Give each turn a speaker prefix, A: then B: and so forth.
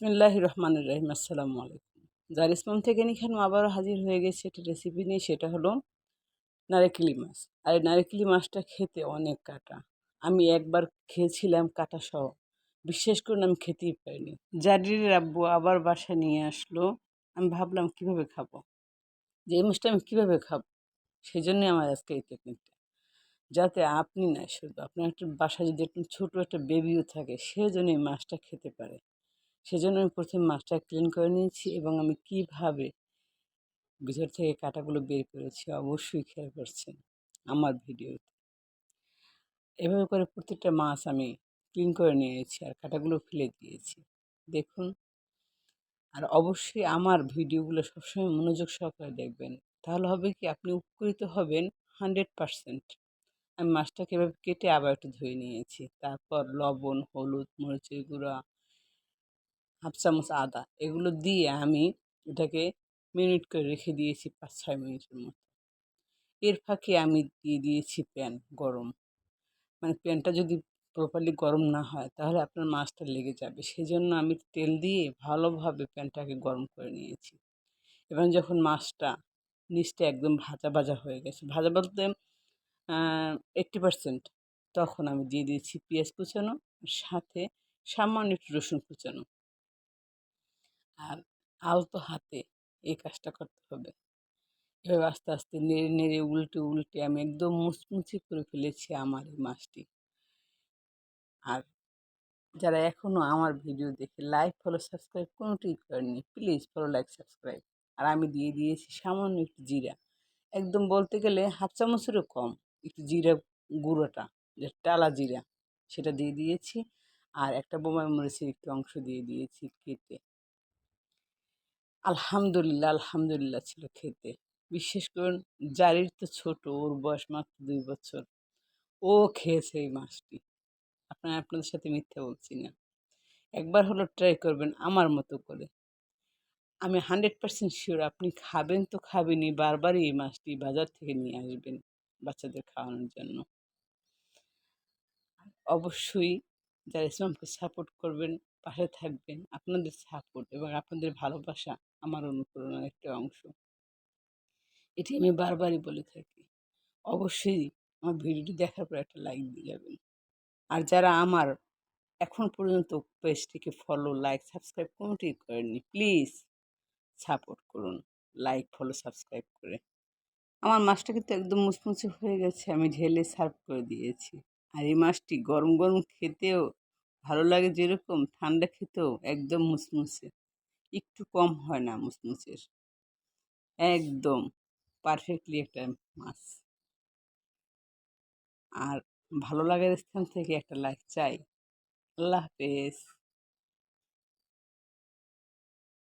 A: বিসমিল্লাহির রহমানির রহিম। আসসালামু আলাইকুম। জারিস মাম থেকে নিখান আবারও হাজির হয়ে গেছে একটা রেসিপি নিয়ে, সেটা হলো নারিকেলি মাছ। আর এই নারিকেলি মাছটা খেতে অনেক কাটা। আমি একবার খেয়েছিলাম কাটা সহ, বিশ্বাস করুন আমি খেতেই পারিনি। জারির আব্বু আবার বাসায় নিয়ে আসলো। আমি ভাবলাম কিভাবে খাবো, যে এই মাছটা আমি কিভাবে খাবো। সেই জন্যই আমার আজকে এই টেকনিকটা, যাতে আপনি না, শুধু আপনার একটা বাসায় যদি একটু ছোটো একটা বেবিও থাকে, সে যেন এই মাছটা খেতে পারে। সেজন্য আমি প্রথমে মাছটা ক্লিন করে নিয়েছি এবং আমি কিভাবে ভিতর থেকে কাঁটাগুলো বের করেছি অবশ্যই খেয়াল করছেন আমার ভিডিওতে। এভাবে করে প্রত্যেকটা মাছ আমি ক্লিন করে নিয়েছি আর কাঁটাগুলো ফেলে দিয়েছি, দেখুন। আর অবশ্যই আমার ভিডিওগুলো সবসময় মনোযোগ সহকারে দেখবেন, তাহলে হবে কি আপনি উপকৃত হবেন 100%। আমি মাছটাকে এভাবে কেটে আবার একটু ধুয়ে নিয়েছি, তারপর লবণ, হলুদ, মরিচের গুঁড়া, হাফ চামচ আদা, এগুলো দিয়ে আমি এটাকে মিনিট করে রেখে দিয়েছি 5-6 মিনিটের মতো। এর ফাঁকে আমি দিয়ে দিয়েছি প্যান গরম। মানে প্যানটা যদি প্রপারলি গরম না হয় তাহলে আপনার মাছটা লেগে যাবে, সেই জন্য আমি তেল দিয়ে ভালোভাবে প্যানটাকে গরম করে নিয়েছি। এবং যখন মাছটা নিচটা একদম ভাজা ভাজা হয়ে গেছে, ভাজা বলতে 80%, তখন আমি দিয়ে দিয়েছি পেঁয়াজ কুচানো, সাথে সামান্য একটু রসুন কুচানো। আর আলতো হাতে এই কাজটা করতে হবে। এভাবে আস্তে আস্তে নেড়ে নেড়ে উল্টে উল্টে আমি একদম মুচমুচে করে ফেলেছি আমার এই মাছটি। আর যারা এখনও আমার ভিডিও দেখে লাইক, ফলো, সাবস্ক্রাইব কোনোটিই করেননি, প্লিজ ফলো, লাইক, সাবস্ক্রাইব। আর আমি দিয়ে দিয়েছি সামান্য একটু জিরা, একদম বলতে গেলে হাফ চামচেরও কম, একটু জিরা গুঁড়োটা, যে টালা জিরা, সেটা দিয়ে দিয়েছি। আর একটা বোম্বাই মরিচের একটু অংশ দিয়ে দিয়েছি কেটে। আলহামদুলিল্লাহ, আলহামদুলিল্লাহ ছিল খেতে। বিশ্বাস করুন, জারির তো ছোট, ওর বয়স মাত্র 2 বছর। ও খেয়েছে এই মাছটি। আপনাদের সাথে মিথ্যা বলছি না। একবার হলো ট্রাই করবেন আমার মতো করে। আমি 100% শিওর আপনি খাবেন তো খাবেনই, বারবারই এই মাছটি বাজার থেকে নিয়ে আসবেন বাচ্চাদের খাওয়ানোর জন্য। অবশ্যই যারা ইসলামকে সাপোর্ট করবেন, পাশে থাকবেন। আপনাদের সাপোর্ট এবং আপনাদের ভালোবাসা আমার অনুপ্রেরণার একটা অংশ। এটি আমি বারবারই বলে থাকি। অবশ্যই আমার ভিডিওটি দেখার পর একটা লাইক দিয়ে যাবেন। আর যারা আমার এখন পর্যন্ত পেজটিকে ফলো, লাইক, সাবস্ক্রাইব কোনোটিই করেননি, প্লিজ সাপোর্ট করুন লাইক, ফলো, সাবস্ক্রাইব করে। আমার মাছটা কিন্তু একদম মুচমুচে হয়ে গেছে, আমি ঢেলে সার্ভ করে দিয়েছি। আর এই মাছটি গরম গরম খেতেও ভালো লাগে, যেরকম ঠান্ডা খেতেও একদম মুচমুচে, একটু কম হয় না মুচমুচের, একদম পারফেক্টলি একটা মাছ। আর ভালো লাগার স্থান থেকে একটা লাইক চাই। আল্লাহ হাফেজ।